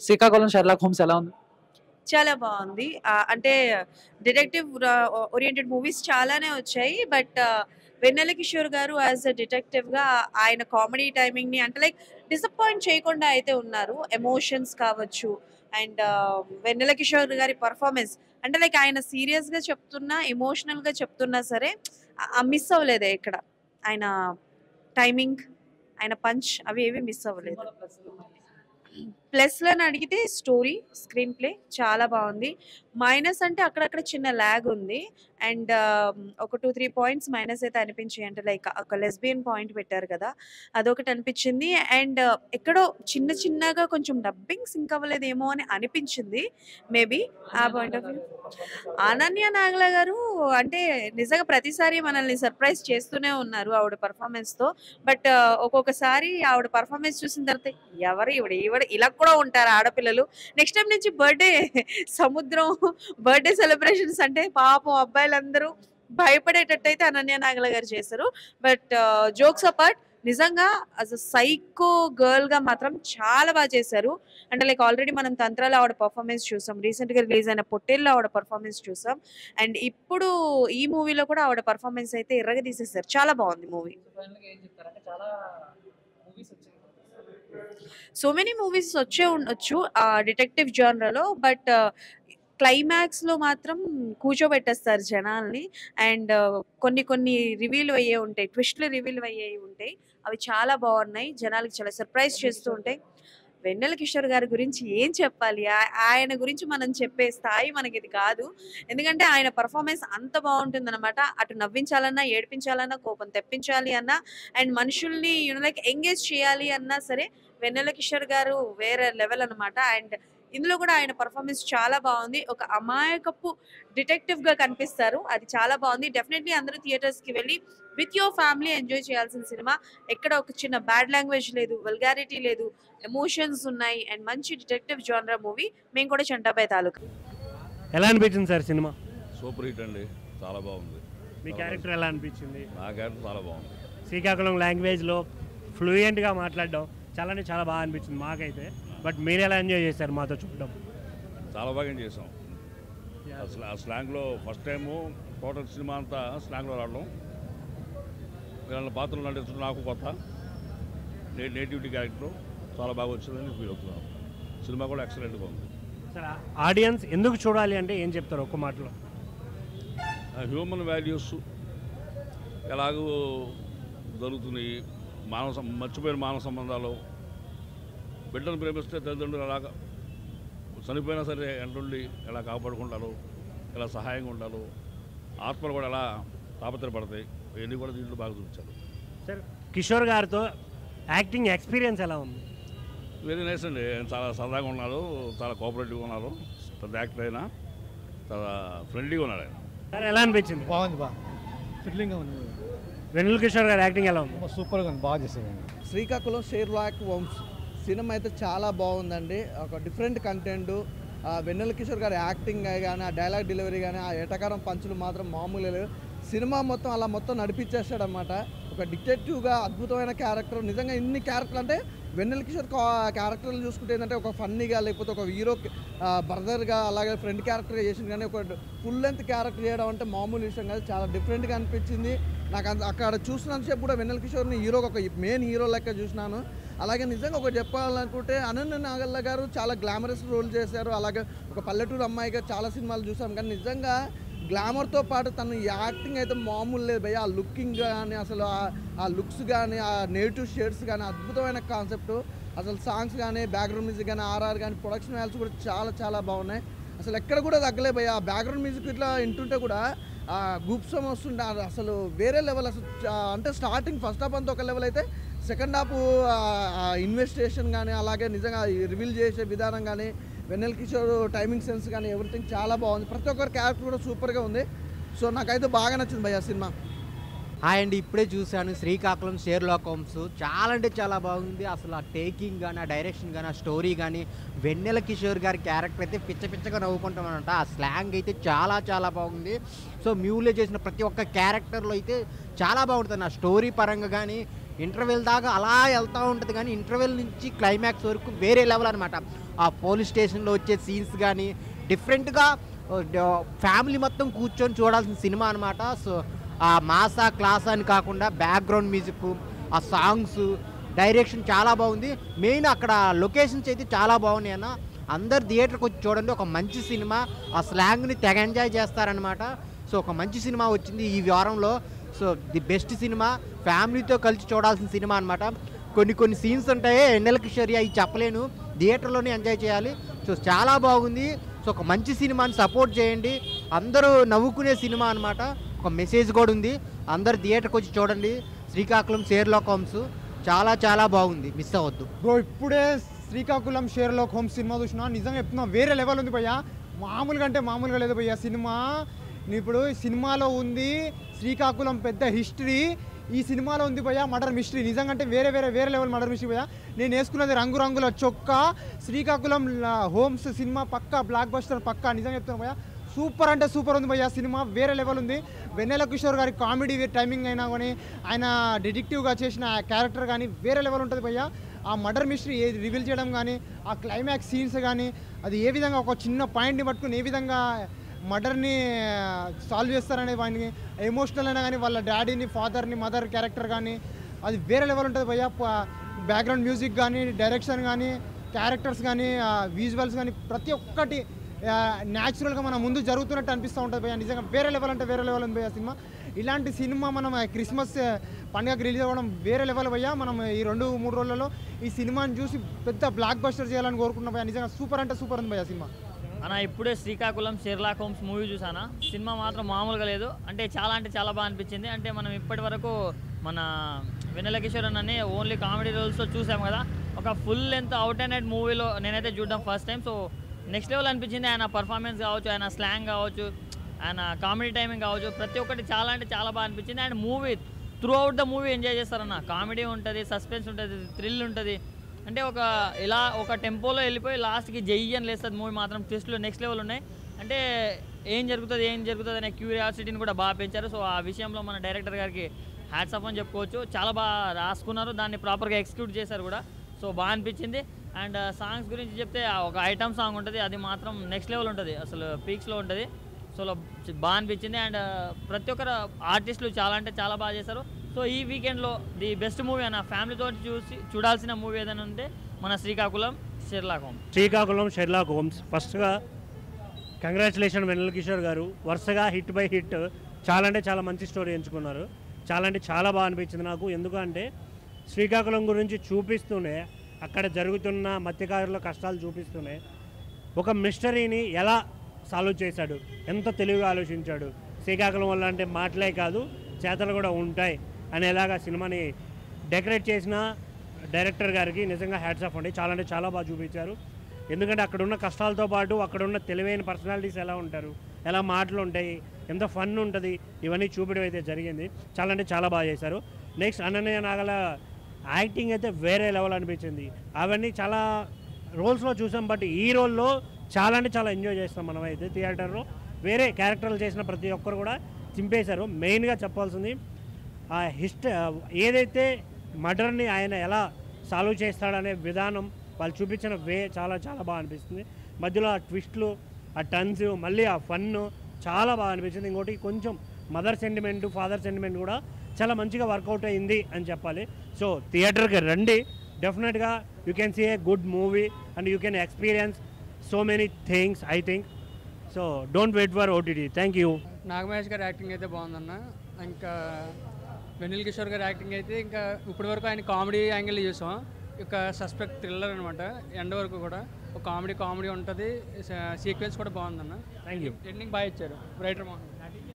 Srikakulam Sherlock homes ఎలా ఉంది? చాలా బావుంది. అంటే డిటెక్టివ్ ఓరియెంటెడ్ మూవీస్ చాలానే వచ్చాయి. బట్ 'వెన్నెల కిషోర్' గారు యాస్ ఎ డిటెక్టివ్‌గా ఆయన కామెడీ టైమింగ్‌ని అంటే లైక్ డిసప్పాయింట్ చేయకుండా అయితే ఉన్నారు. ఎమోషన్స్ కావచ్చు అండ్ 'వెన్నెల కిషోర్' గారి పెర్ఫార్మన్స్ అంటే లైక్ ఆయన సీరియస్‌గా చెప్తున్నా, ఎమోషనల్‌గా చెప్తున్నా సరే మిస్ అవ్వలేదు ఎక్కడ. ఆయన టైమింగ్, ఆయన పంచ్ అవి ఏవి మిస్ అవ్వలేదు. ప్లస్‌లని అడిగితే స్టోరీ, స్క్రీన్ ప్లే చాలా బావుంది. మైనస్ అంటే అక్కడక్కడ చిన్న ల్యాగ్ ఉంది. అండ్ ఒక 2, 3 పాయింట్స్ మైనస్ అయితే అనిపించాయి. అంటే లైక్ ఒక లెస్బియన్ పాయింట్ పెట్టారు కదా! అదొకటి అనిపించింది. అండ్ ఎక్కడో చిన్నగా కొంచెం డబ్బింగ్ సింక్ అవ్వలేదేమో అని అనిపించింది. మేబీ ఆ పాయింట్ ఆఫ్ వ్యూ. అనన్య నాగల గారు అంటే నిజంగా ప్రతిసారి మనల్ని సర్ప్రైజ్ చేస్తూనే ఉన్నారు ఆవిడ పెర్ఫార్మన్స్‌తో. బట్ ఒక్కొక్కసారి ఆవిడ పెర్ఫార్మన్స్ చూసిన తర్వాత ఎవరు ఈవిడ ఇలా కూడా ఉంటారా ఆడపిల్లలు? నెక్స్ట్ టైమ్ నుంచి సముద్రం బర్త్‌డే సెలబ్రేషన్స్ అంటే పాపం అబ్బాయిలందరూ భయపడేటట్టయితే అనన్య నాగల గారు చేశారు. బట్ జోక్స్ అపార్ట్ నిజంగా యాస్ ఎ సైకో గర్ల్‌గా మాత్రం చాలా చేశారు. అంటే లైక్ ఆల్రెడీ మనం 'తంత్రా'లో ఆవిడ పెర్ఫార్మన్స్ చూసాం. రీసెంట్‌గా రిలీజ్ అయిన 'పొట్టేల్‌లో' ఆవిడ పెర్ఫార్మన్స్ చూసాం. అండ్ ఇప్పుడు ఈ మూవీలో కూడా ఆవిడ పెర్ఫార్మన్స్ అయితే ఇరగదీసేశారు. చాలా బావుంది మూవీ. ఫైనల్‌గా ఏం చెప్తారు? అంటే చాలా మూవీస్ వచ్చాయి. సో మెనీ మూవీస్ వచ్చే ఉండొచ్చు డిటెక్టివ్ జానరాలో. బట్ క్లైమాక్స్‌లో మాత్రం కూర్చోబెట్టేస్తారు జనాల్ని. అండ్ కొన్ని రివీల్ అయ్యే ఉంటాయి. ట్విస్ట్‌లు రివీల్ అయ్యేవి ఉంటాయి. అవి చాలా బావున్నాయి. జనాలకి చాలా సర్ప్రైజ్ చేస్తూ ఉంటాయి. వెన్నెల కిషోర్ గారి గురించి ఏం చెప్పాలి? ఆయన గురించి మనం చెప్పే స్థాయి మనకిది కాదు. ఎందుకంటే ఆయన పెర్ఫార్మన్స్ అంత బావుంటుందనమాట. అటు నవ్వించాలన్నా, ఏడిపించాలన్నా, కోపం తెప్పించాలి అన్నా అండ్ మనుషుల్ని లైక్ ఎంగేజ్ చేయాలి అన్నా సరే వెన్నెల కిషోర్ గారు వేరే లెవెల్ అనమాట. అండ్ ఇందులో కూడా ఆయన పెర్ఫార్మన్స్ చాలా బావుంది. ఒక అమాయకపు డిటెక్టివ్‌గా కనిపిస్తారు. అది చాలా బావుంది. డెఫినైట్‌లీ అందరూ థియేటర్స్‌కి వెళ్లి విత్ యువర్ ఫ్యామిలీ ఎంజాయ్ చేయాల్సిన సినిమా. ఎక్కడ ఒక చిన్న బ్యాడ్ లాంగ్వేజ్ లేదు, వల్గారిటీ లేదు, ఎమోషన్స్ ఉన్నాయి అండ్ మంచి డిటెక్టివ్ జానరా మూవీ. మేము కూడా చంటాపై తాలూకా. ఎలా అనిపించింది సార్ సినిమా? సూపర్ హిట్ అండి, చాలా బాగుంది. మీ క్యారెక్టర్ ఎలా అనిపించింది? నా క్యారెక్టర్ చాలా బాగుంది. శ్రీకాకుళం లాంగ్వేజ్లో ఫ్లూయెంట్గా మాట్లాడడం చాలా బాగా అనిపించింది మాకైతే. బట్ మీరు ఎలా ఎంజాయ్ చేశారు మాతో చూడడం? చాలా బాగా చేసాం. అసలు ఆ స్లాంగ్లో ఫస్ట్ టైము టోటల్ సినిమా అంతా స్లాంగ్లో రావడం, వీళ్ళ పాత్రలు నటించడం నాకు కొత్త నేటివిటీ క్యారెక్టర్ చాలా బాగా వచ్చిందని ఫీల్ అవుతున్నాను. సినిమా కూడా ఎక్సలెంట్గా ఉంది. సార్ ఆడియన్స్ ఎందుకు చూడాలి అంటే ఏం చెప్తారు ఒక్క మాటలో? హ్యూమన్ వాల్యూస్ ఎలాగో జరుగుతున్నాయి, మర్చిపోయిన మానవ సంబంధాలు, బిడ్డను ప్రేమిస్తే తల్లిదండ్రులు ఎలాగ చనిపోయినా సరే ఎంటుండి ఎలా కాపాడుకుంటారు, ఎలా సహాయంగా ఉంటారు, ఆత్మలు కూడా ఎలా తాపత్రపడతాయి, ఇవన్నీ కూడా దీంట్లో బాగా చూపించారు. సార్ కిషోర్ గారితో యాక్టింగ్ ఎక్స్పీరియన్స్ ఎలా ఉంది? వెరీ నైస్ అండి, చాలా సరదాగా ఉన్నారు, చాలా కోఆపరేటివ్గా ఉన్నారు. పెద్ద యాక్టర్ అయినా చాలా ఫ్రెండ్లీగా ఉన్నాడు ఆయన. సార్ ఎలా అనిపించింది? బాగుంది, బాగా థ్రిల్లింగ్గా ఉంది. వెన్నెల కిషోర్ గారి యాక్టింగ్ ఎలా ఉంది? సూపర్గా ఉంది, బాగా చేసేదండి. శ్రీకాకుళం షెర్లాక్ హోమ్స్ సినిమా అయితే చాలా బాగుందండి. ఒక డిఫరెంట్ కంటెంట్, వెన్నెల కిషోర్ గారి యాక్టింగ్ కానీ, ఆ డైలాగ్ డెలివరీ కానీ, ఆ ఎటకారం పంచులు మాత్రం మామూలు లేవు. సినిమా మొత్తం అలా మొత్తం నడిపించేస్తాడనమాట. ఒక డిటెక్టివ్గా అద్భుతమైన క్యారెక్టర్. నిజంగా ఇన్ని క్యారెక్టర్లు అంటే వెన్నెల కిషోర్ క్యారెక్టర్లు చూసుకుంటే ఏంటంటే ఒక ఫన్నీగా, లేకపోతే ఒక హీరో బ్రదర్గా, అలాగే ఫ్రెండ్ క్యారెక్టర్గా చేసింది. కానీ ఒక ఫుల్ లెంత్ క్యారెక్టర్ చేయడం అంటే మామూలు విషయం కాదు. చాలా డిఫరెంట్గా అనిపించింది నాకు. అక్కడ చూసినంతసేపు కూడా వెన్నెల కిషోర్ని హీరోగా ఒక మెయిన్ హీరో లెక్క చూసినాను. అలాగే నిజంగా ఒకటి చెప్పాలనుకుంటే అనన్య నాగల్ల గారు చాలా గ్లామరస్ రోల్ చేశారు. అలాగే ఒక పల్లెటూరు అమ్మాయిగా చాలా సినిమాలు చూసాం. కానీ నిజంగా గ్లామర్తో పాటు తను యాక్టింగ్ అయితే మామూలు లేదు భయ్య. ఆ లుకింగ్ కానీ, అసలు ఆ లుక్స్ కానీ, ఆ నేటివ్ షేడ్స్ కానీ అద్భుతమైన కాన్సెప్ట్. అసలు సాంగ్స్ కానీ, బ్యాక్గ్రౌండ్ మ్యూజిక్ కానీ, ఆర్ఆర్ కానీ, ప్రొడక్షన్ వాల్యూస్ కూడా చాలా బాగున్నాయి. అసలు ఎక్కడ కూడా తగ్గలే భయ్య. ఆ బ్యాక్గ్రౌండ్ మ్యూజిక్ ఇట్లా వింటుంటే కూడా గుప్సం వస్తుంటే అసలు వేరే లెవెల్. అసలు అంటే స్టార్టింగ్ ఫస్ట్ హాఫ్ అంతా ఒక లెవెల్ అయితే సెకండ్ హాఫ్ ఇన్వెస్టిగేషన్ కానీ, అలాగే నిజంగా రివీల్ చేసే విధానం కానీ, వెన్నెల కిషోర్ టైమింగ్ సెన్స్ కానీ ఎవ్రీథింగ్ చాలా బాగుంది. ప్రతి ఒక్కరి క్యారెక్టర్ కూడా సూపర్గా ఉంది. సో నాకైతే బాగా నచ్చింది భయ్య సినిమా. హాయ్ అండి, ఇప్పుడే చూశాను శ్రీకాకుళం షెర్లాక్ హోమ్స్. చాలా అంటే చాలా బాగుంది. అసలు ఆ టేకింగ్ కానీ, ఆ డైరెక్షన్ కానీ, ఆ స్టోరీ కానీ, వెన్నెల కిషోర్ గారి క్యారెక్టర్ అయితే పిచ్చగా నవ్వుకుంటామన్నమాట. ఆ స్లాంగ్ అయితే చాలా బాగుంది. సో మ్యూలో చేసిన ప్రతి ఒక్క క్యారెక్టర్లో అయితే చాలా బాగుంటుంది. ఆ స్టోరీ పరంగా కానీ, ఇంటర్వెల్ దాకా అలా వెళ్తూ ఉంటుంది. కానీ ఇంటర్వెల్ నుంచి క్లైమాక్స్ వరకు వేరే లెవెల్ అనమాట. ఆ పోలీస్ స్టేషన్లో వచ్చే సీన్స్ కానీ డిఫరెంట్గా ఫ్యామిలీ మొత్తం కూర్చొని చూడాల్సిన సినిమా అనమాట. సో ఆ మాసా క్లాస్ అని కాకుండా బ్యాక్గ్రౌండ్ మ్యూజిక్, ఆ సాంగ్స్, డైరెక్షన్ చాలా బాగుంది. మెయిన్ అక్కడ లొకేషన్స్ అయితే చాలా బాగున్నాయి అన్న. అందరు థియేటర్కి వచ్చి చూడండి, ఒక మంచి సినిమా. ఆ స్లాంగ్ని తెగ ఎంజాయ్ చేస్తారనమాట. సో ఒక మంచి సినిమా వచ్చింది ఈ వారంలో. సో ది బెస్ట్ సినిమా, ఫ్యామిలీతో కలిసి చూడాల్సిన సినిమా అనమాట. కొన్ని సీన్స్ ఉంటాయి ఎన్నెల కిషోర్ అవి చెప్పలేను, థియేటర్లోనే ఎంజాయ్ చేయాలి. సో చాలా బాగుంది. సో ఒక మంచి సినిమాని సపోర్ట్ చేయండి, అందరూ నవ్వుకునే సినిమా అనమాట. ఒక మెసేజ్ కూడా ఉంది, అందరు థియేటర్కి వచ్చి చూడండి. శ్రీకాకుళం షెర్లాక్ హోమ్స్ చాలా చాలా బాగుంది, మిస్ అవ్వద్దు. బ్రో ఇప్పుడే శ్రీకాకుళం షెర్లాక్ హోమ్స్ సినిమా చూసినా, నిజంగా చెప్తున్నా వేరే లెవెల్ ఉంది భయ్యా. మామూలుగా అంటే మామూలుగా లేదు భయ్యా సినిమా. ఇప్పుడు సినిమాలో ఉంది శ్రీకాకుళం పెద్ద హిస్టరీ, ఈ సినిమాలో ఉంది భయ్యా మర్డర్ మిస్టరీ. నిజంగా అంటే వేరే లెవెల్ మర్డర్ మిస్టరీ భయ్యా. నేను వేసుకున్నది రంగురంగుల చొక్కా. శ్రీకాకుళం హోమ్స్ సినిమా పక్కా బ్లాక్ బస్టర్ పక్కా, నిజంగా చెప్తాను భయ్యా. సూపర్ అంటే సూపర్ ఉంది భయ్యా సినిమా, వేరే లెవెల్ ఉంది. వెన్నెల కిషోర్ గారి కామెడీ టైమింగ్ అయినా కానీ, ఆయన డిటెక్టివ్గా చేసిన క్యారెక్టర్ కానీ వేరే లెవెల్ ఉంటుంది భయ్యా. ఆ మర్డర్ మిస్టరీ ఏది రివీల్ చేయడం కానీ, ఆ క్లైమాక్స్ సీన్స్ కానీ, అది ఏ విధంగా ఒక చిన్న పాయింట్ని పట్టుకుని ఏ విధంగా మర్డర్ని సాల్వ్ చేస్తారనే వాడిని ఎమోషనల్ అయినా కానీ, వాళ్ళ డాడీని, ఫాదర్ని, మదర్ క్యారెక్టర్ కానీ అది వేరే లెవెల్ ఉంటుంది భయ్యా. బ్యాక్గ్రౌండ్ మ్యూజిక్ కానీ, డైరెక్షన్ కానీ, క్యారెక్టర్స్ కానీ, విజువల్స్ కానీ ప్రతి ఒక్కటి న్యాచురల్గా మన ముందు జరుగుతున్నట్టు అనిపిస్తూ ఉంటుంది భయ్యా. నిజంగా వేరే లెవెల్ అంటే వేరే లెవెల్ ఉంది భయ్యా సినిమా. ఇలాంటి సినిమా మనం క్రిస్మస్ పండుగకి రిలీజ్ అవ్వడం వేరే లెవెల్ భయ్యా. మనం ఈ 2-3 రోజులలో ఈ సినిమాని చూసి పెద్ద బ్లాక్ బస్టర్ చేయాలని కోరుకుంటున్నాం భయ్యా. నిజంగా సూపర్ అంటే సూపర్ ఉంది భయ్యా సినిమా. అన్న ఇప్పుడే శ్రీకాకుళం షెర్లాక్ హోమ్స్ మూవీ చూసానా, సినిమా మాత్రం మామూలుగా లేదు. అంటే చాలా బాగా అనిపించింది. అంటే మనం ఇప్పటి వరకు మన వెన్నెల కిషోర్ అన్నని ఓన్లీ కామెడీ రోల్స్లో చూసాం కదా, ఒక full length out and out మూవీలో నేనైతే చూడడం first time. So next level అనిపించింది. ఆయన పర్ఫార్మెన్స్ కావచ్చు, ఆయన స్లాంగ్ కావచ్చు, ఆయన కామెడీ టైమింగ్ కావచ్చు, ప్రతి ఒక్కటి చాలా బాగా అనిపించింది. And movie through out the movie enjoy చేస్తారన్న. కామెడీ ఉంటుంది, సస్పెన్స్ ఉంటుంది, థ్రిల్ ఉంటుంది. అంటే ఒక టెంపోలో వెళ్ళిపోయి లాస్ట్కి జయ్యని లేస్తుంది మూవీ మాత్రం. ట్విస్ట్లు నెక్స్ట్ లెవెల్ ఉన్నాయి. అంటే ఏం జరుగుతుంది అనే క్యూరియాసిటీని కూడా బాగా పెంచారు. సో ఆ విషయంలో మన డైరెక్టర్ గారికి హ్యాట్స్ ఆఫ్ అని చెప్పుకోవచ్చు. చాలా బాగా రాసుకున్నారు, దాన్ని ప్రాపర్గా ఎగ్జిక్యూట్ చేశారు కూడా. సో బాగా అనిపించింది. అండ్ సాంగ్స్ గురించి చెప్తే ఒక ఐటమ్ సాంగ్ ఉంటుంది, అది మాత్రం నెక్స్ట్ లెవెల్ ఉంటుంది, అసలు పీక్స్లో ఉంటుంది. సో బాగా అనిపించింది. అండ్ ప్రతి ఒక్కరు ఆర్టిస్టులు చాలా బాగా చేశారు. సో ఈ వీకెండ్లో ది బెస్ట్ మూవీ అన్న ఫ్యామిలీతో చూడాల్సిన మూవీ ఏదైనా ఉంటే మన శ్రీకాకుళం షెర్లాక్ హోమ్స్. ఫస్ట్గా కంగ్రాచులేషన్ వెన్నెల కిషోర్ గారు, వరుసగా హిట్ బై హిట్ చాలా మంచి స్టోరీ ఎంచుకున్నారు. చాలా బాగా అనిపించింది నాకు. ఎందుకంటే శ్రీకాకుళం గురించి చూపిస్తూనే, అక్కడ జరుగుతున్న మత్స్యకారుల కష్టాలు చూపిస్తూనే ఒక మిస్టరీని ఎలా సాల్వ్ చేశాడు, ఎంత తెలివిగా ఆలోచించాడు. శ్రీకాకుళం వల్ల అంటే మాటలే కాదు చేతలు కూడా ఉంటాయి అనేలాగా సినిమాని డెకరేట్ చేసిన డైరెక్టర్ గారికి నిజంగా హ్యాట్స్ ఆఫ్ అండి. చాలా బాగా చూపించారు. ఎందుకంటే అక్కడున్న కష్టాలతో పాటు అక్కడున్న తెలివైన పర్సనాలిటీస్ ఎలా ఉంటారు, ఎలా మాటలు ఉంటాయి, ఎంత ఫన్ ఉంటుంది, ఇవన్నీ చూపించడం అయితే జరిగింది. చాలా బాగా చేశారు. నెక్స్ట్ అనన్య నాగల యాక్టింగ్ అయితే వేరే లెవెల్ అనిపించింది. అవన్నీ చాలా రోల్స్లో చూసాం, బట్ ఈ రోల్లో చాలా ఎంజాయ్ చేస్తాం మనమైతే థియేటర్లో. వేరే క్యారెక్టర్లు చేసిన ప్రతి ఒక్కరు కూడా చింపేశారు. మెయిన్గా చెప్పాల్సింది ఆ ఏదైతే మర్డర్ని ఆయన ఎలా సాల్వ్ చేస్తాడనే విధానం వాళ్ళు చూపించిన వే చాలా బాగా అనిపిస్తుంది. మధ్యలో ఆ ట్విస్ట్లు, ఆ టర్న్స్, మళ్ళీ ఆ ఫన్ను చాలా బాగా అనిపించింది. ఇంకోటి కొంచెం మదర్ సెంటిమెంట్, ఫాదర్ సెంటిమెంట్ కూడా చాలా మంచిగా వర్కౌట్ అయింది అని చెప్పాలి. సో థియేటర్కి రండి, డెఫినెట్గా you can see a good movie and you can experience so many things I think. So don't wait for OTT. Thank you. Nagamahesh గారి యాక్టింగ్ అయితే బాగుందన్న. ఇంకా వెన్నెల కిషోర్ గారి యాక్టింగ్ అయితే ఇంకా ఇప్పటి వరకు ఆయన కామెడీ యాంగిల్ చూసాం, ఒక సస్పెక్ట్ థ్రిల్లర్ అనమాట. ఎండ్ వరకు కూడా ఒక కామెడీ ఉంటుంది, సీక్వెన్స్ కూడా బాగుందన్న. Thank you. ఎండింగ్ బాగా ఇచ్చారు రైటర్ మోహన్.